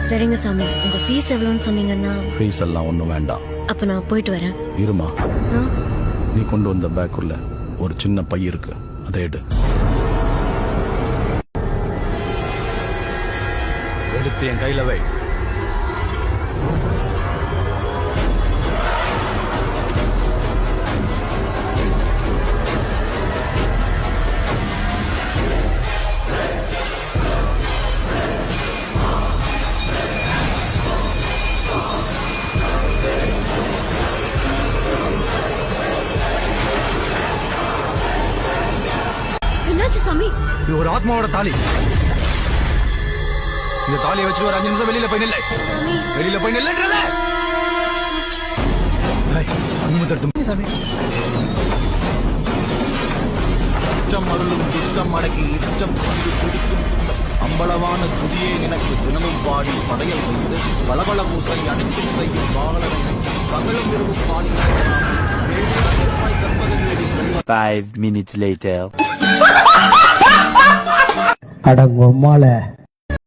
சரிங்க சாமி, உங்க ஃபீஸ் எவ்வளவுன்னு சொன்னீங்கன்னா. ஃபீஸ் எல்லாம் ஒண்ணும் வேண்டாம். அப்ப நான் போயிட்டு வரேன். இருமா, ஆ? நீ கொண்டு வந்த பேக்குள்ள ஒரு சின்ன பை இருக்கு, அதை எடுத்து என் கையில வை. என்னாச்சு சாமி? இது ஒரு ஆத்மாவோட தாலி. இந்த தாலியை வச்சு ஒரு 5 நிமிஷம் வெளியில போய் நில்ல. சாமி, வெளியில போய் நில்லுன்றல. சாமி, இஷ்டம் அருளும் துஷ்டம் அடக்கி இஷ்டம் கொண்டு குடிக்கும் அம்பளவான துதியே எனக்கு தினமும் பாடி படையல் வைத்து பலபல பூசை அனைத்தும் செய்யும் பாகலனை பகலும் விரும்பும் பாடி 5 minutes later. அட பொம்மால